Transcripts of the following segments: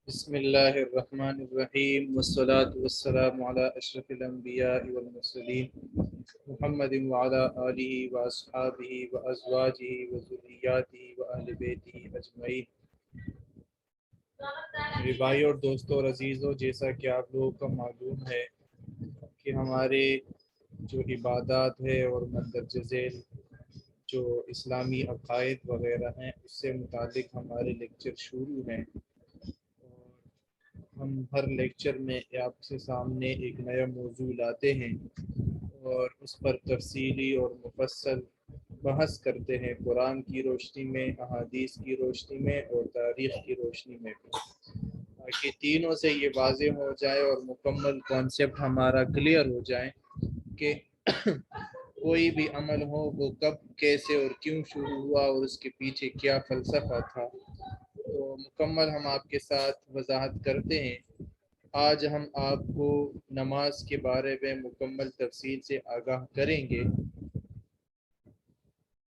بسم اللہ الرحمن الرحیم والصلاة والسلام علی اشرف الانبیاء والمرسلین محمد وعلی آلہ واصحابہ وازواجہ وذریاتہ واہل بیتہ اجمعین۔ میرے بھائی اور دوستوں اور عزیزوں، جیسا کہ آپ لوگوں کو معلوم ہے کہ ہمارے جو عبادات ہے اور مندرجہ ذیل جو اسلامی عقائد وغیرہ ہیں اس سے متعلق ہمارے لیکچر شروع ہیں، ہم ہر لیکچر میں آپ کے سامنے ایک نیا موضوع لاتے ہیں اور اس پر تفصیلی اور مفصل بحث کرتے ہیں، قرآن کی روشنی میں، احادیث کی روشنی میں اور تاریخ کی روشنی میں بھی، تاکہ تینوں سے یہ واضح ہو جائے اور مکمل کانسیپٹ ہمارا کلیئر ہو جائے کہ کوئی بھی عمل ہو وہ کب، کیسے اور کیوں شروع ہوا اور اس کے پیچھے کیا فلسفہ تھا۔ تو مکمل ہم آپ کے ساتھ وضاحت کرتے ہیں۔ آج ہم آپ کو نماز کے بارے میں مکمل تفصیل سے آگاہ کریں گے۔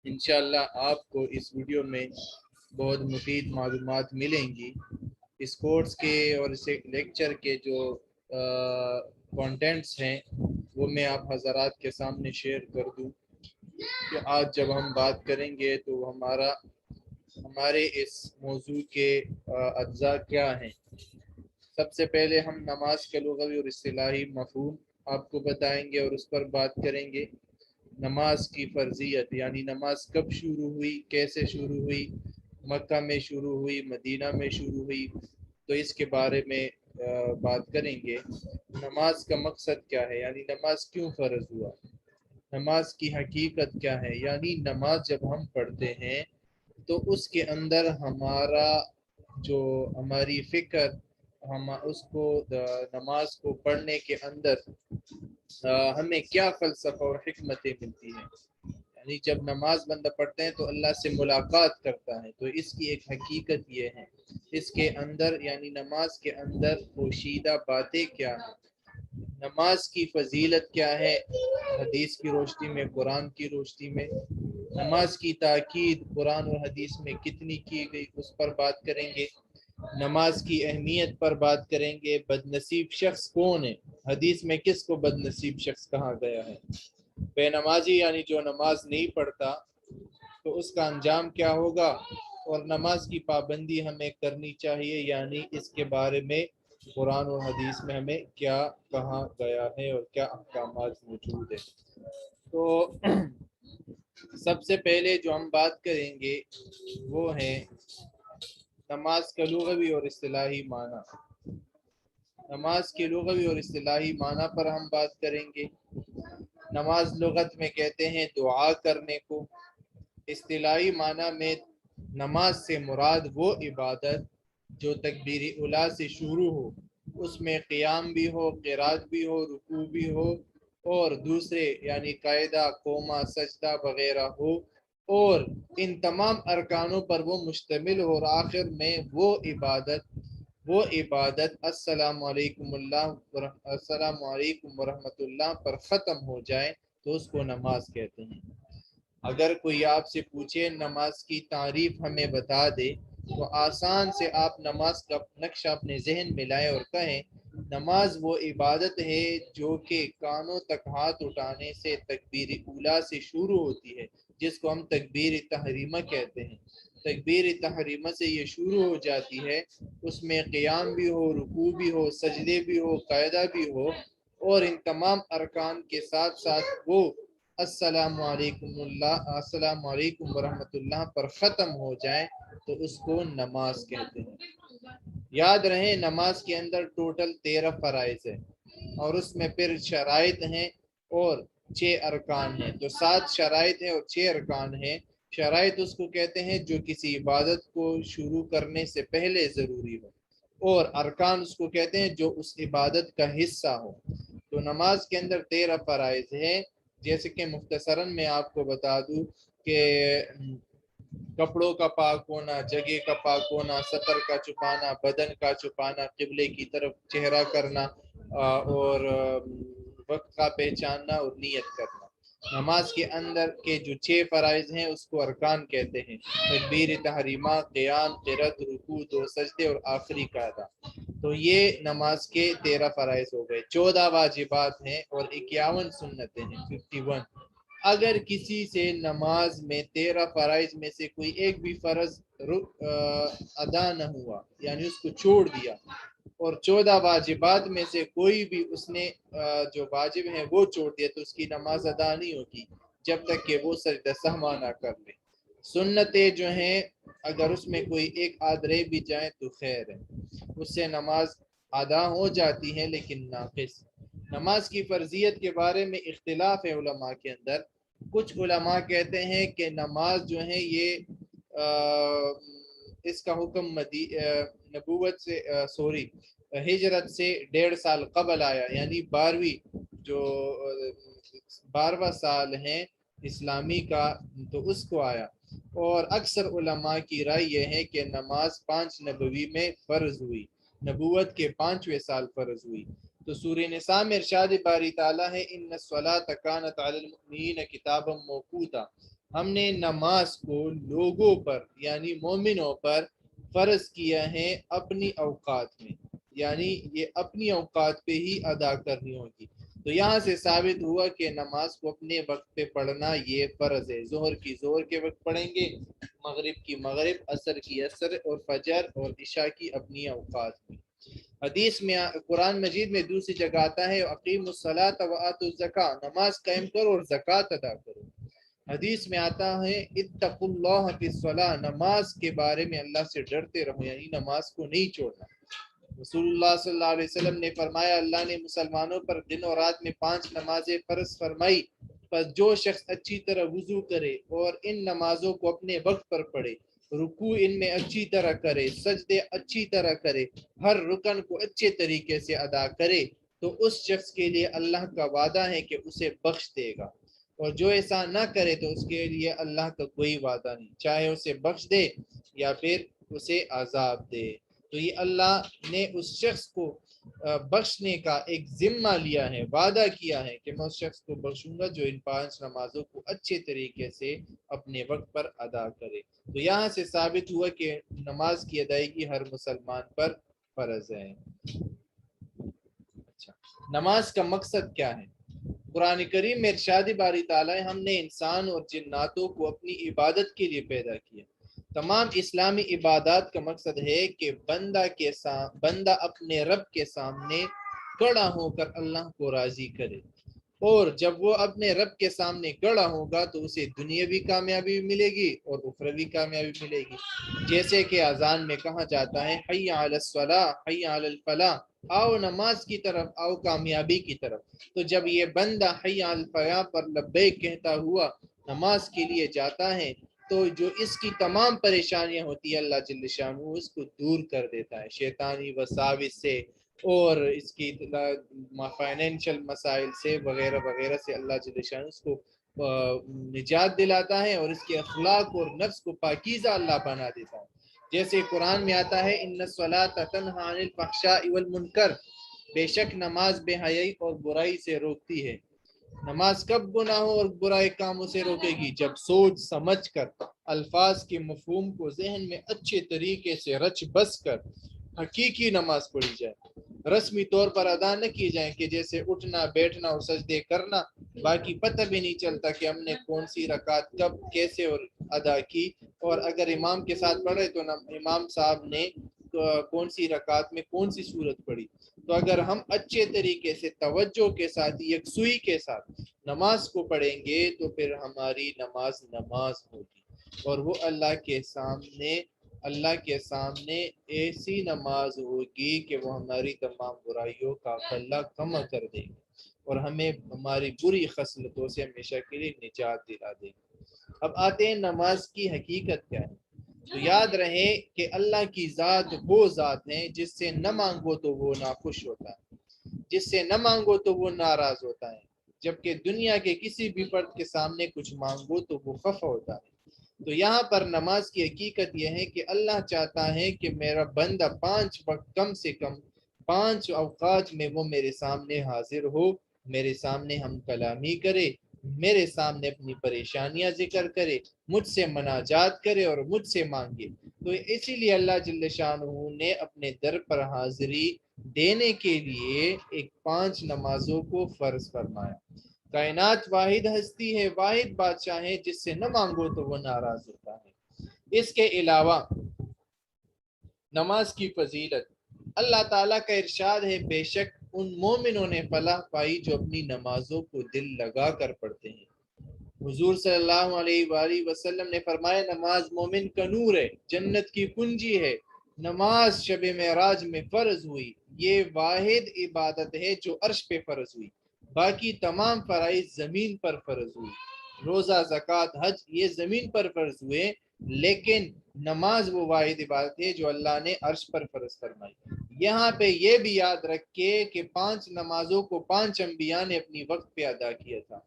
انشاءاللہ آپ کو اس ویڈیو میں بہت مفید معلومات ملیں گی۔ اس کورس کے اور اس لیکچر کے جو کانٹینٹس ہیں وہ میں آپ حضرات کے سامنے شیئر کر دوں کہ آج جب ہم بات کریں گے تو ہمارے اس موضوع کے اجزاء کیا ہیں۔ سب سے پہلے ہم نماز کے لغوی اور اصطلاحی مفہوم آپ کو بتائیں گے اور اس پر بات کریں گے۔ نماز کی فرضیت، یعنی نماز کب شروع ہوئی، کیسے شروع ہوئی، مکہ میں شروع ہوئی، مدینہ میں شروع ہوئی، تو اس کے بارے میں بات کریں گے۔ نماز کا مقصد کیا ہے، یعنی نماز کیوں فرض ہوا، نماز کی حقیقت کیا ہے، یعنی نماز جب ہم پڑھتے ہیں تو اس کے اندر ہماری فکر، ہم اس کو نماز کو پڑھنے کے اندر ہمیں کیا فلسفہ اور حکمتیں ملتی ہیں۔ یعنی جب نماز بندہ پڑھتے ہیں تو اللہ سے ملاقات کرتا ہے، تو اس کی ایک حقیقت یہ ہے، اس کے اندر یعنی نماز کے اندر پوشیدہ باتیں کیا ہیں، نماز کی فضیلت کیا ہے حدیث کی روشنی میں، قرآن کی روشنی میں، نماز کی تاکید قرآن اور حدیث میں کتنی کی گئی اس پر بات کریں گے، نماز کی اہمیت پر بات کریں گے، بد نصیب شخص کون ہے، حدیث میں کس کو بد نصیب شخص کہا گیا ہے، بے نمازی یعنی جو نماز نہیں پڑھتا تو اس کا انجام کیا ہوگا، اور نماز کی پابندی ہمیں کرنی چاہیے، یعنی اس کے بارے میں قرآن اور حدیث میں ہمیں کیا کہا گیا ہے اور کیا احکامات موجود ہیں۔ تو سب سے پہلے جو ہم بات کریں گے وہ ہے نماز کا لغوی اور اصطلاحی معنی۔ نماز کے لغوی اور اصطلاحی معنی پر ہم بات کریں گے۔ نماز لغت میں کہتے ہیں دعا کرنے کو۔ اصطلاحی معنی میں نماز سے مراد وہ عبادت جو تکبیر اولیٰ سے شروع ہو، اس میں قیام بھی ہو، قرات بھی ہو، رکوع بھی ہو اور دوسرے یعنی قاعدہ، قومہ، سجدہ وغیرہ ہو، اور ان تمام ارکانوں پر وہ مشتمل ہو، اور آخر میں وہ عبادت السلام علیکم ورحمۃ اللہ پر ختم ہو جائے تو اس کو نماز کہتے ہیں۔ اگر کوئی آپ سے پوچھے نماز کی تعریف ہمیں بتا دے تو آسان سے آپ نماز کا نقشہ اپنے ذہن میں لائیں اور کہیں نماز وہ عبادت ہے جو کہ کانوں تک ہاتھ اٹھانے سے تکبیر اولیٰ سے شروع ہوتی ہے، جس کو ہم تکبیر تحریمہ کہتے ہیں۔ تکبیر تحریمہ سے یہ شروع ہو جاتی ہے، اس میں قیام بھی ہو، رکوع بھی ہو، سجدے بھی ہو، قاعدہ بھی ہو، اور ان تمام ارکان کے ساتھ ساتھ وہ السلام علیکم ورحمۃ اللہ پر ختم ہو جائیں تو اس کو نماز کہتے ہیں۔ یاد رہے نماز کے اندر ٹوٹل 13 فرائض ہیں اور اس میں پھر شرائط ہیں اور 6 ارکان ہیں، تو 7 شرائط ہیں اور 6 ارکان ہیں۔ شرائط اس کو کہتے ہیں جو کسی عبادت کو شروع کرنے سے پہلے ضروری ہو، اور ارکان اس کو کہتے ہیں جو اس عبادت کا حصہ ہو۔ تو نماز کے اندر 13 فرائض ہیں، جیسے کہ مختصراً میں آپ کو بتا دوں کہ کپڑوں کا پاک ہونا، جگہ کا پاک ہونا، سطر کا چھپانا، بدن کا چھپانا، قبلے کی طرف چہرہ کرنا، اور وقت کا پہچاننا اور نیت کرنا۔ نماز کے اندر کے جو 6 فرائض ہیں اس کو ارکان کہتے ہیں، تکبیر تحریمہ، قیام، قرات، رکوع، 2 سجدے اور آخری کا ادا۔ تو یہ نماز کے 13 فرائض ہو گئے، 14 واجبات ہیں اور 51 سنتیں ہیں، 51۔ اگر کسی سے نماز میں 13 فرائض میں سے کوئی ایک بھی فرض ادا نہ ہوا، یعنی اس کو چھوڑ دیا، اور 14 واجبات میں سے کوئی بھی اس نے جو واجب ہیں وہ چھوڑ دیا، تو اس کی نماز ادا نہیں ہوگی جب تک کہ وہ سجدہ سہوا نہ کر لے۔ سنتیں جو ہیں اگر اس میں کوئی ایک آدھ رہ بھی جائیں تو خیر ہے، اس سے نماز ادا ہو جاتی ہے لیکن ناقص۔ نماز کی فرضیت کے بارے میں اختلاف ہے علماء کے اندر۔ کچھ علماء کہتے ہیں کہ نماز جو ہے یہ اس کا حکم نبوت سے ہجرت سے 1.5 سال قبل آیا، یعنی 12واں سال ہے اسلامی کا، تو اس کو آیا۔ اور اکثر علماء کی رائے یہ ہے کہ نماز 5 نبوی میں فرض ہوئی، نبوت کے 5ویں سال فرض ہوئی۔ تو سورہ نساء میں ارشاد باری تعالیٰ ہے ان الصلاۃ کانت علی المؤمنین کتابا موقوتا، ہم نے نماز کو لوگوں پر یعنی مومنوں پر فرض کیا ہے اپنی اوقات میں، یعنی یہ اپنی اوقات پہ ہی ادا کرنی ہوگی۔ تو یہاں سے ثابت ہوا کہ نماز کو اپنے وقت پہ پڑھنا یہ فرض ہے۔ ظہر کی ظہر کے وقت پڑھیں گے، مغرب کی مغرب، عصر کی عصر، اور فجر اور عشاء کی اپنی اوقات میں۔ حدیث میں قرآن مجید میں دوسری جگہ آتا ہے اقیم الصلاۃ وآتوا الزکاۃ، نماز قائم کرو اور زکوٰۃ ادا کرو۔ حدیث میں آتا ہے اتقوا اللہ فی الصلاۃ، نماز کے بارے میں اللہ سے ڈرتے رہو، یعنی نماز کو نہیں چھوڑنا۔ رسول اللہ صلی اللہ علیہ وسلم نے فرمایا اللہ نے مسلمانوں پر دن اور رات میں 5 نمازیں فرض فرمائی، پس جو شخص اچھی طرح وضو کرے اور ان نمازوں کو اپنے وقت پر پڑھے، رکوع ان میں اچھی طرح کرے، سجدے اچھی طرح کرے، ہر رکن کو اچھے طریقے سے ادا کرے، تو اس شخص کے لیے اللہ کا وعدہ ہے کہ اسے بخش دے گا، اور جو ایسا نہ کرے تو اس کے لیے اللہ کا کوئی وعدہ نہیں، چاہے اسے بخش دے یا پھر اسے عذاب دے۔ تو یہ اللہ نے اس شخص کو بخشنے کا ایک ذمہ لیا ہے، وعدہ کیا ہے کہ میں اس شخص کو بخشوں گا جو ان 5 نمازوں کو اچھے طریقے سے اپنے وقت پر ادا کرے۔ تو یہاں سے ثابت ہوا کہ نماز کی ادائیگی ہر مسلمان پر فرض ہے۔ اچھا، نماز کا مقصد کیا ہے؟ قرآن کریم میں ارشاد باری تعالیٰ ہم نے انسان اور جناتوں کو اپنی عبادت کے لیے پیدا کیا۔ تمام اسلامی عبادات کا مقصد ہے کہ بندہ اپنے رب کے سامنے کھڑا ہو کر اللہ کو راضی کرے، اور جب وہ اپنے رب کے سامنے کھڑا ہوگا تو اسے دنیاوی کامیابی ملے گی اور اخروی کامیابی ملے گی۔ جیسے کہ اذان میں کہا جاتا ہے حی علی الصلاۃ حی علی الفلاح، آؤ نماز کی طرف، آؤ کامیابی کی طرف۔ تو جب یہ بندہ حی علی الفلاح پر لبیک کہتا ہوا نماز کے لیے جاتا ہے تو جو اس کی تمام پریشانیاں ہوتی ہیں اللہ جل شانہ اس کو دور کر دیتا ہے، شیطانی وساوس سے اور اس کی فائنینشل مسائل سے وغیرہ وغیرہ سے اللہ جل شانہ اس کو نجات دلاتا ہے، اور اس کے اخلاق اور نفس کو پاکیزہ اللہ بنا دیتا ہے۔ جیسے قرآن میں آتا ہے ان الصلاۃ تنہی عن الفحشاء والمنکر، بے شک نماز بے حیائی اور برائی سے روکتی ہے۔ نماز کب گناہوں اور برائے کاموں سے روکے گی؟ جب سوچ سمجھ کر الفاظ کے مفہوم کو ذہن میں اچھے طریقے سے رچ بس کر حقیقی نماز پڑھی جائے، رسمی طور پر ادا نہ کی جائیں کہ جیسے اٹھنا بیٹھنا اور سجدے کرنا، باقی پتہ بھی نہیں چلتا کہ ہم نے کون سی رکعت کب کیسے اور ادا کی، اور اگر امام کے ساتھ پڑھے تو امام صاحب نے کون سی رکعت میں کون سی سورت پڑھی۔ تو اگر ہم اچھے طریقے سے توجہ کے ساتھ یکسوئی کے ساتھ نماز کو پڑھیں گے تو پھر ہماری نماز ہوگی، اور وہ اللہ کے سامنے ایسی نماز ہوگی کہ وہ ہماری تمام برائیوں کا اللہ کم کر دے گی اور ہمیں ہماری بری خصلتوں سے ہمیشہ کے لیے نجات دلا دے گی۔ اب آتے ہیں نماز کی حقیقت کیا ہے۔ تو یاد رہے کہ اللہ کی ذات وہ ذات ہے جس سے نہ مانگو تو وہ ناخوش ہوتا ہے، جس سے نہ مانگو تو وہ ناراض ہوتا ہے، جبکہ دنیا کے کسی بھی فرد کے سامنے کچھ مانگو تو وہ خفا ہوتا ہے۔ تو یہاں پر نماز کی حقیقت یہ ہے کہ اللہ چاہتا ہے کہ میرا بندہ 5 وقت کم سے کم 5 اوقات میں وہ میرے سامنے حاضر ہو، میرے سامنے ہم کلامی کرے، میرے سامنے اپنی پریشانیاں ذکر کرے، مجھ سے مناجات کرے اور مجھ سے مانگے۔ تو اسی لیے اللہ جل شانہ نے اپنے در پر حاضری دینے کے لیے ایک 5 نمازوں کو فرض فرمایا۔ کائنات واحد ہستی ہے، واحد بادشاہ ہے، جس سے نہ مانگو تو وہ ناراض ہوتا ہے۔ اس کے علاوہ نماز کی فضیلت، اللہ تعالیٰ کا ارشاد ہے، بے شک ان مومنوں نے فلاح پائی جو اپنی نمازوں کو دل لگا کر پڑھتے ہیں۔ حضور صلی اللہ علیہ وآلہ وسلم نے فرمایا، نماز مومن کا نور ہے، جنت کی کنجی ہے۔ نماز شب معراج میں فرض ہوئی، یہ واحد عبادت ہے جو عرش پہ فرض ہوئی، باقی تمام فرائض زمین پر فرض ہوئی۔ روزہ، زکوٰۃ، حج یہ زمین پر فرض ہوئے، لیکن نماز وہ واحد عبادت ہے جو اللہ نے عرش پر فرض فرمائی۔ یہاں پہ یہ بھی یاد رکھے کہ 5 نمازوں کو 5 انبیاء نے اپنی وقت پہ ادا کیا تھا۔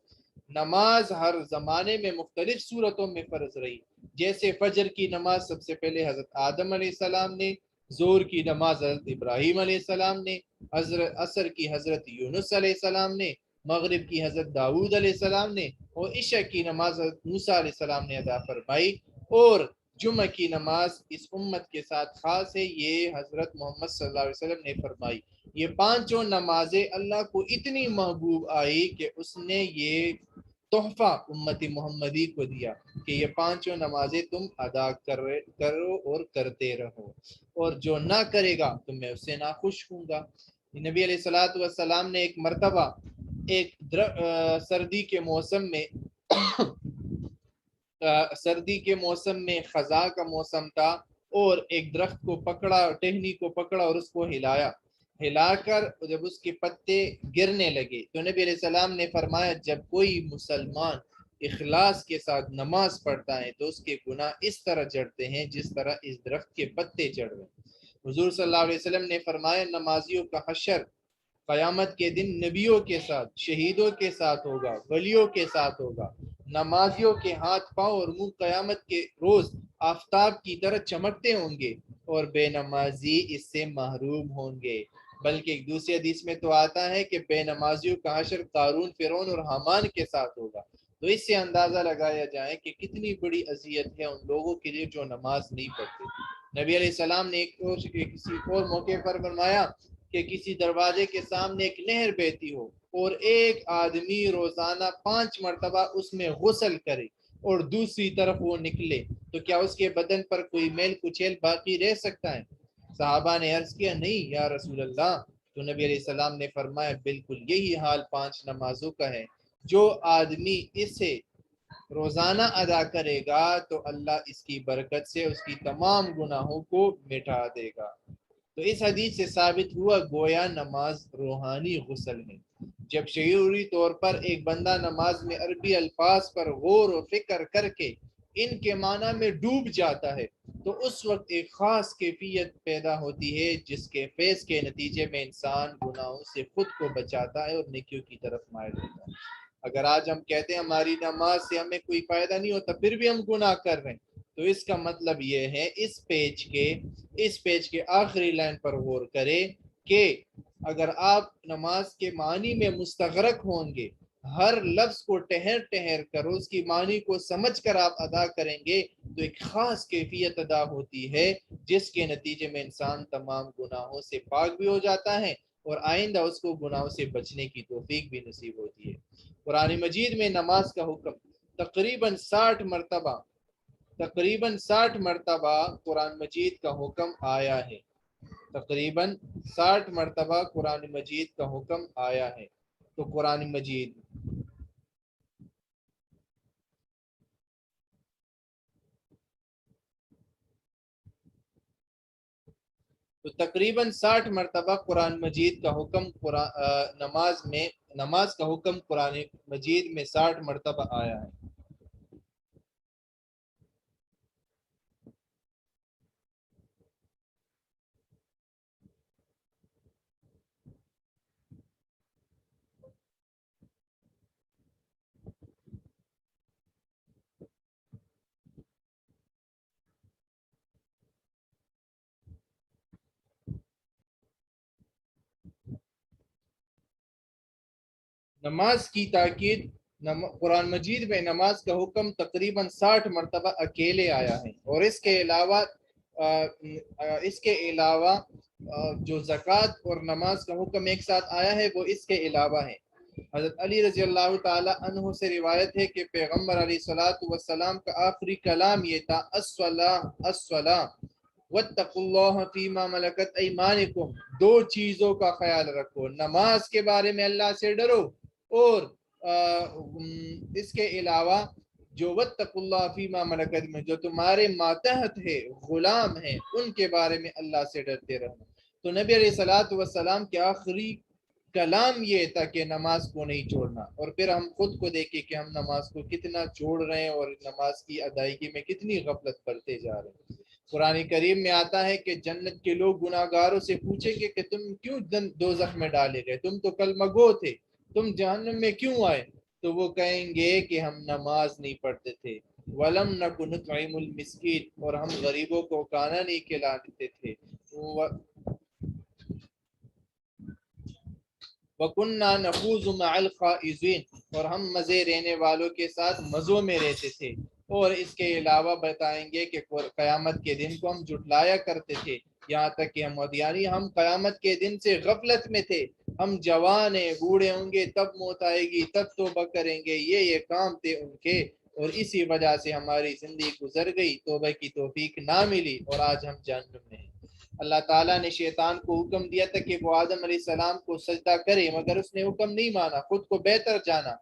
نماز ہر زمانے میں مختلف صورتوں میں فرض رہی، جیسے فجر کی نماز سب سے پہلے حضرت آدم علیہ السلام نے، ظہر کی نماز حضرت ابراہیم علیہ السلام نے، عصر کی حضرت یونس علیہ السلام نے، مغرب کی حضرت داؤد علیہ السلام نے، اور عشاء کی نماز حضرت موسیٰ علیہ السلام نے ادا فرمائی۔ اور جمعہ کی نماز اس امت کے ساتھ خاص ہے، یہ حضرت محمد صلی اللہ علیہ وسلم نے فرمائی۔ یہ 5 نمازیں اللہ کو اتنی محبوب آئی کہ اس نے یہ تحفہ امت محمدی کو دیا کہ یہ 5 نمازیں تم ادا کرو اور کرتے رہو، اور جو نہ کرے گا تو میں اس سے ناخوش ہوں گا۔ نبی علیہ الصلوۃ والسلام نے ایک مرتبہ ایک سردی کے موسم میں خزاں کا موسم تھا، اور ایک درخت کو پکڑا، ٹہنی کو پکڑا اور اس کو ہلا کر جب اس کے پتے گرنے لگے تو نبی علیہ السلام نے فرمایا، جب کوئی مسلمان اخلاص کے ساتھ نماز پڑھتا ہے تو اس کے گناہ اس طرح جڑتے ہیں جس طرح اس درخت کے پتے جڑ رہے ہیں۔ حضور صلی اللہ علیہ وسلم نے فرمایا، نمازیوں کا حشر قیامت کے دن نبیوں کے ساتھ، شہیدوں کے ساتھ ہوگا، ولیوں کے ساتھ ہوگا۔ نمازیوں کے ہاتھ، پاؤں اور منہ قیامت کے روز آفتاب کی طرح چمکتے ہوں گے، اور بے نمازی اس سے محروم ہوں گے۔ بلکہ ایک دوسری حدیث میں تو آتا ہے کہ بے نمازیوں کا حشر قارون، فرعون اور حامان کے ساتھ ہوگا۔ تو اس سے اندازہ لگایا جائے کہ کتنی بڑی اذیت ہے ان لوگوں کے لیے جو نماز نہیں پڑھتے۔ نبی علیہ السلام نے کسی اور موقع پر فرمایا کہ کسی دروازے کے سامنے ایک نہر بہتی ہو اور ایک آدمی روزانہ 5 مرتبہ اس میں غسل کرے اور دوسری طرف وہ نکلے تو کیا اس کے بدن پر کوئی میل کچیل باقی رہ سکتا ہے؟ صحابہ نے عرض کیا، نہیں یا رسول اللہ۔ تو نبی علیہ السلام نے فرمایا، بالکل یہی حال 5 نمازوں کا ہے، جو آدمی اسے روزانہ ادا کرے گا تو اللہ اس کی برکت سے اس کی تمام گناہوں کو مٹا دے گا۔ تو اس حدیث سے ثابت ہوا گویا نماز روحانی غسل ہے۔ جب شعوری طور پر ایک بندہ نماز میں عربی الفاظ پر غور و فکر کر کے ان کے معنی میں ڈوب جاتا ہے تو اس وقت ایک خاص کیفیت پیدا ہوتی ہے جس کے فیض کے نتیجے میں انسان گناہوں سے خود کو بچاتا ہے اور نیکیوں کی طرف مائل ہوتا ہے۔ اگر آج ہم کہتے ہیں ہماری نماز سے ہمیں کوئی فائدہ نہیں ہوتا پھر بھی ہم گناہ کر رہے ہیں، تو اس کا مطلب یہ ہے اس پیج کے آخری لائن پر غور کرے کہ اگر آپ نماز کے معنی میں مستغرق ہوں گے، ہر لفظ کو ٹہر ٹہر کر اس کی معنی کو سمجھ کر آپ ادا کریں گے تو ایک خاص کیفیت ادا ہوتی ہے جس کے نتیجے میں انسان تمام گناہوں سے پاک بھی ہو جاتا ہے اور آئندہ اس کو گناہوں سے بچنے کی توفیق بھی نصیب ہوتی ہے۔ قرآن مجید میں نماز کا حکم تقریباً 60 مرتبہ قرآن مجید کا حکم آیا ہے۔ تقریباً 60 مرتبہ قرآن مجید کا حکم آیا ہے۔ تو تقریباً 60 مرتبہ قرآن مجید کا حکم نماز کا حکم قرآن مجید میں 60 مرتبہ آیا ہے۔ نماز کی تاکید قرآن مجید میں نماز کا حکم تقریباً 60 مرتبہ اکیلے آیا ہے، اور اس کے علاوہ جو زکوٰۃ اور نماز کا حکم ایک ساتھ آیا ہے وہ اس کے علاوہ ہے۔ حضرت علی رضی اللہ تعالی عنہ سے روایت ہے کہ پیغمبر علیہ الصلوۃ والسلام کا آخری کلام یہ تھا، الصلاۃ الصلاۃ واتقوا اللہ فیما ملکت ایمانکم، دو چیزوں کا خیال رکھو، نماز کے بارے میں اللہ سے ڈرو، اور اس کے علاوہ جو واتقوا اللہ فیما ملکت میں جو تمہارے ماتحت ہے، غلام ہیں، ان کے بارے میں اللہ سے ڈرتے رہو۔ تو نبی علیہ الصلوۃ والسلام کے آخری کلام یہ تھا کہ نماز کو نہیں چھوڑنا، اور پھر ہم خود کو دیکھیں کہ ہم نماز کو کتنا چھوڑ رہے ہیں اور نماز کی ادائیگی میں کتنی غفلت کرتے جا رہے ہیں۔ قرآن کریم میں آتا ہے کہ جنت کے لوگ گناہ گاروں سے پوچھیں گے کہ تم کیوں دوزخ میں ڈالے گئے، تم تو کلمہ گو تھے، تم جہنم میں کیوں آئے؟ تو وہ کہیں گے کہ ہم نماز نہیں پڑھتے تھے، وَلَمْ نَكُ نُطْعِمُ الْمِسْكِينَ، اور ہم غریبوں کو کھانا نہیں کھلاتے تھے، وَكُنَّا نَخُوضُ مَعَ الْخَائِضِينَ، اور ہم مزے رہنے والوں کے ساتھ مزوں میں رہتے تھے، اور اس کے علاوہ بتائیں گے کہ قیامت کے دن کو ہم جھٹلایا کرتے تھے، یہاں تک کہ ہم قیامت کے دن سے غفلت میں تھے، ہم جوان ہیں، بوڑھے ہوں گے تب موت آئے گی، تب توبہ کریں گے، یہ کام تھے ان کے، اور اسی وجہ سے ہماری زندگی گزر گئی، توبہ کی توفیق نہ ملی، اور آج ہم جہنم میں ہیں۔ اللہ تعالیٰ نے شیطان کو حکم دیا تھا کہ وہ آدم علیہ السلام کو سجدہ کرے، مگر اس نے حکم نہیں مانا، خود کو بہتر جانا،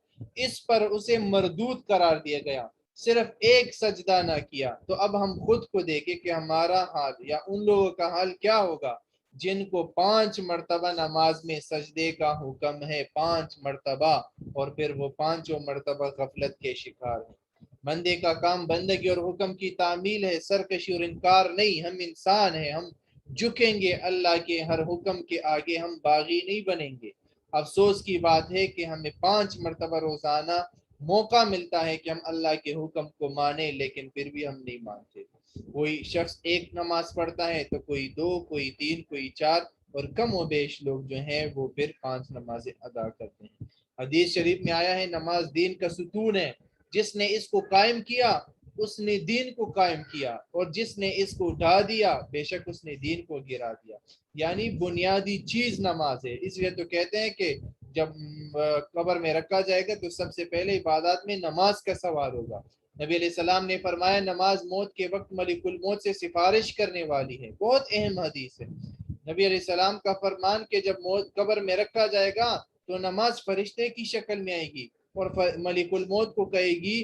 اس پر اسے مردود قرار دیا گیا، صرف ایک سجدہ نہ کیا۔ تو اب ہم خود کو دیکھیں کہ ہمارا حال یا ان لوگوں کا حال کیا ہوگا جن کو 5 مرتبہ نماز میں سجدے کا حکم ہے، 5 مرتبہ، اور پھر وہ 5 مرتبہ غفلت کے شکار ہیں۔ بندے کا کام بندگی اور حکم کی تعمیل ہے، سرکشی اور انکار نہیں۔ ہم انسان ہیں، ہم جھکیں گے اللہ کے ہر حکم کے آگے، ہم باغی نہیں بنیں گے۔ افسوس کی بات ہے کہ ہمیں 5 مرتبہ روزانہ موقع ملتا ہے کہ ہم اللہ کے حکم کو مانیں، لیکن پھر بھی ہم نہیں مانتے۔ کوئی شخص ایک نماز پڑھتا ہے تو کوئی 2، کوئی 3، کوئی 4، اور کم و بیش لوگ جو ہیں وہ پھر 5 نمازیں ادا کرتے ہیں۔ حدیث شریف میں آیا ہے، نماز دین کا ستون ہے، جس نے اس کو قائم کیا اس نے دین کو قائم کیا، اور جس نے اس کو اٹھا دیا بے شک اس نے دین کو گرا دیا۔ یعنی بنیادی چیز نماز ہے، اس لیے تو کہتے ہیں کہ جب قبر میں رکھا جائے گا تو سب سے پہلے عبادات میں نماز کا سوال ہوگا۔ نبی علیہ السلام نے فرمایا، نماز موت کے وقت ملک الموت سے سفارش کرنے والی ہے، بہت اہم حدیث ہے۔ نبی علیہ السلام کا فرمان کہ جب موت قبر میں رکھا جائے گا تو نماز فرشتے کی شکل میں آئے گی، اور ملک الموت کو کہے گی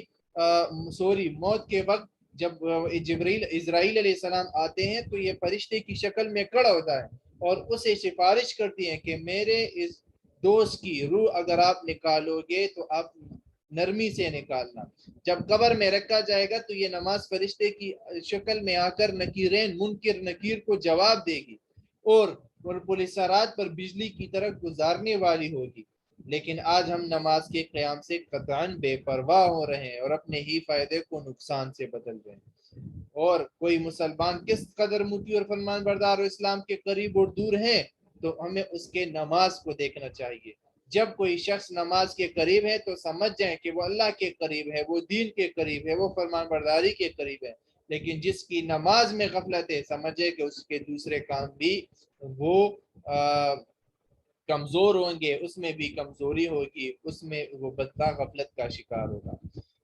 موت کے وقت جب اسرائیل علیہ السلام آتے ہیں تو یہ فرشتے کی شکل میں کھڑا ہوتا ہے، اور اسے سفارش کرتی ہیں کہ میرے اس دوست کی روح اگر آپ نکالو گے تو آپ نرمی سے نکالنا۔ جب قبر میں رکھا جائے گا تو یہ نماز فرشتے کی شکل میں آ کر نکیرین منکر نکیر کو جواب دے گی، اور پولیس رات پر بجلی کی طرح گزارنے والی ہوگی۔ لیکن آج ہم نماز کے قیام سے قطعاً بے پرواہ ہو رہے ہیں اور اپنے ہی فائدے کو نقصان سے بدل رہے ہیں۔ اور کوئی مسلمان کس قدر مطیع اور فرمان بردار اور اسلام کے قریب اور دور ہیں تو ہمیں اس کے نماز کو دیکھنا چاہیے۔ جب کوئی شخص نماز کے قریب ہے تو سمجھ جائیں کہ وہ اللہ کے قریب ہے، وہ دین کے قریب ہے، وہ فرمان برداری کے قریب ہے۔ لیکن جس کی نماز میں غفلت ہے، سمجھے کہ اس کے دوسرے کام بھی وہ کمزور ہوں گے، اس میں بھی کمزوری ہوگی، اس میں وہ بدبخت غفلت کا شکار ہوگا۔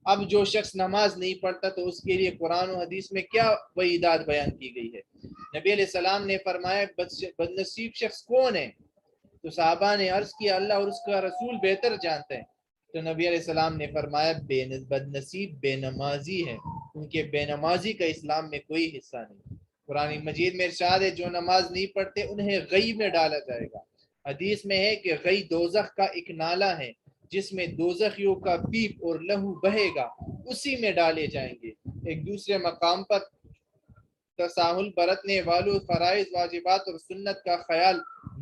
اب جو شخص نماز نہیں پڑھتا تو اس کے لیے قرآن و حدیث میں کیا وعیدات بیان کی گئی ہے؟ نبی علیہ السلام نے فرمایا، بدنصیب شخص کون ہے؟ تو صحابہ نے عرض کیا، اللہ اور اس کا رسول بہتر جانتے ہیں۔ تو نبی علیہ السلام نے فرمایا، بدنصیب بے نمازی ہے، کیونکہ بے نمازی کا اسلام میں کوئی حصہ نہیں۔ قرآن مجید میں ارشاد ہے، جو نماز نہیں پڑھتے انہیں غی میں ڈالا جائے گا۔ حدیث میں ہے کہ غی دوزخ کا ایک نالہ ہے جس میں دوزخیوں کا پیپ اور لہو بہے گا، اسی میں ڈالے جائیں گے۔ ایک دوسرے مقام پر تساہل برتنے والوں، فرائض واجبات اور سنت کا خیال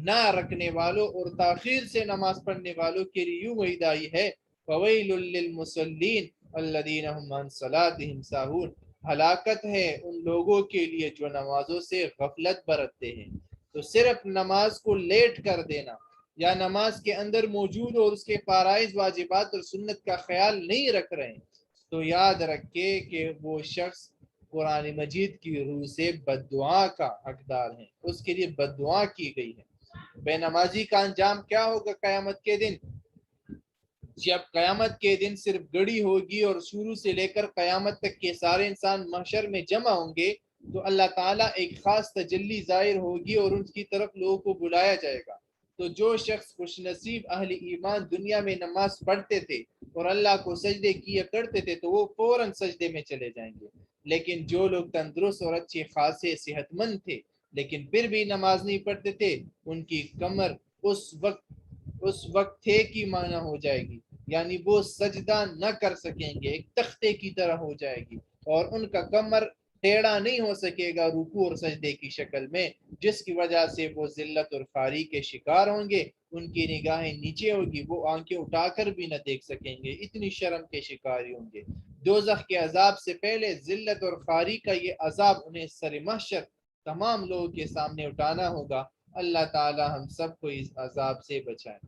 نہ رکھنے والوں اور تاخیر سے نماز پڑھنے والوں کے لیے یوں وعید آئی ہے، فَوَيْلٌ لِّلْمُصَلِّينَ الَّذِينَ هُمْ عَنْ صَلَاتِهِمْ سَاهُونَ، ہلاکت ہے ان لوگوں کے لیے جو نمازوں سے غفلت برتتے ہیں۔ تو صرف نماز کو لیٹ کر دینا، یا نماز کے اندر موجود اور اس کے فرائض واجبات اور سنت کا خیال نہیں رکھ رہے ہیں تو یاد رکھے کہ وہ شخص قرآن مجید کی روح سے بد دعا کا حقدار ہے، اس کے لیے بد دعا کی گئی ہے۔ بے نمازی کا انجام کیا ہوگا قیامت کے دن؟ جب قیامت کے دن صرف گڑی ہوگی اور شروع سے لے کر قیامت تک کے سارے انسان محشر میں جمع ہوں گے تو اللہ تعالیٰ ایک خاص تجلی ظاہر ہوگی اور ان کی طرف لوگوں کو بلایا جائے گا۔ تو جو شخص خوش نصیب اہل ایمان دنیا میں نماز پڑھتے تھے اور اللہ کو سجدے کیا کرتے تھے تو وہ فوراً سجدے میں چلے جائیں گے، لیکن جو لوگ تندرست اور اچھے خاصے صحت مند تھے لیکن پھر بھی نماز نہیں پڑھتے تھے، ان کی کمر اس وقت تھے کی معنی ہو جائے گی، یعنی وہ سجدہ نہ کر سکیں گے، ایک تختے کی طرح ہو جائے گی، اور ان کا کمر ٹیڑھا نہیں ہو سکے گا رکوع اور سجدے کی شکل میں، جس کی وجہ سے وہ ذلت اور خواری کے شکار ہوں گے، ان کی نگاہیں نیچے ہوگی، وہ آنکھیں اٹھا کر بھی نہ دیکھ سکیں گے، اتنی شرم کے شکاری ہوں گے۔ دوزخ کے عذاب سے پہلے ذلت اور خواری کا یہ عذاب انہیں سر محشر تمام لوگوں کے سامنے اٹھانا ہوگا۔ اللہ تعالی ہم سب کو اس عذاب سے بچائے۔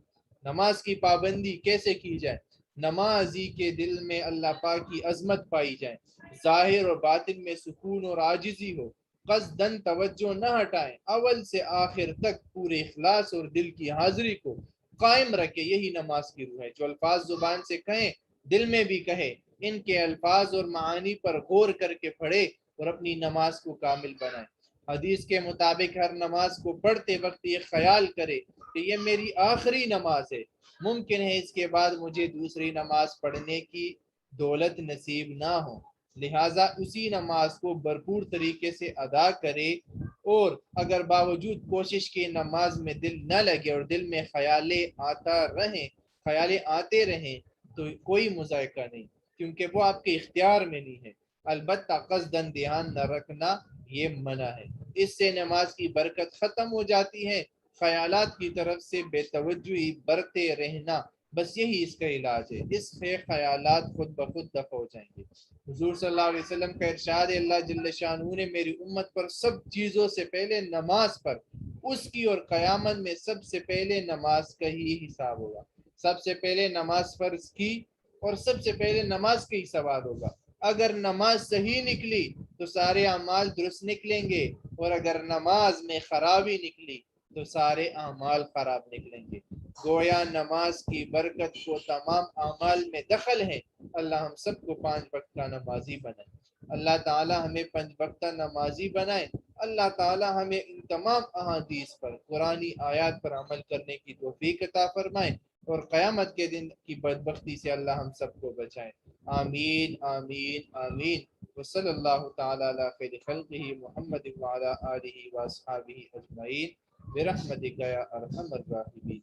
نماز کی پابندی کیسے کی جائے؟ نمازی کے دل میں اللہ پاک کی عظمت پائی جائے، ظاہر اور باطن میں سکون اور عاجزی ہو، قصدن توجہ نہ ہٹائیں، اول سے آخر تک پورے اخلاص اور دل کی حاضری کو قائم رکھے، یہی نماز کی روح ہے۔ جو الفاظ زبان سے کہیں دل میں بھی کہے، ان کے الفاظ اور معانی پر غور کر کے پڑھے اور اپنی نماز کو کامل بنائے۔ حدیث کے مطابق ہر نماز کو پڑھتے وقت یہ خیال کرے کہ یہ میری آخری نماز ہے، ممکن ہے اس کے بعد مجھے دوسری نماز پڑھنے کی دولت نصیب نہ ہو، لہٰذا اسی نماز کو بھرپور طریقے سے ادا کرے، اور اگر باوجود کوشش کے نماز میں دل نہ لگے اور دل میں خیالیں آتے رہیں تو کوئی مذائقہ نہیں، کیونکہ وہ آپ کے اختیار میں نہیں ہے، البتہ قصدن دھیان نہ رکھنا یہ منع ہے، اس سے نماز کی برکت ختم ہو جاتی ہے۔ خیالات کی طرف سے بے توجہی برتے رہنا، بس یہی اس کا علاج ہے، اس سے خیالات خود بخود دفع ہو جائیں گے۔ حضور صلی اللہ علیہ وسلم کا ارشاد ہے، اللہ جل شانہ نے میری امت پر سب چیزوں سے پہلے نماز پر اس کی اور قیامت میں سب سے پہلے نماز کا ہی حساب ہوگا، سب سے پہلے نماز فرض کی اور سب سے پہلے نماز کا ہی سوال ہوگا۔ اگر نماز صحیح نکلی تو سارے اعمال درست نکلیں گے، اور اگر نماز میں خرابی نکلی تو سارے اعمال خراب نکلیں گے۔ گویا نماز کی برکت کو تمام اعمال میں دخل ہے۔ اللہ ہم سب کو 5 وقت کا نمازی بنائے، اللہ تعالی ہمیں 5 وقت نمازی بنائے، اللہ تعالی ہمیں ان تمام احادیث پر، قرآنی آیات پر عمل کرنے کی توفیق عطا فرمائے، اور قیامت کے دن کی بدبختی سے اللہ ہم سب کو بچائے۔ آمین آمین آمین۔ وصلی اللہ تعالی علی خیر خلقہ محمد وعلی آلہ واصحابہ اجمعین برحمتک یا ارحم الراحمین۔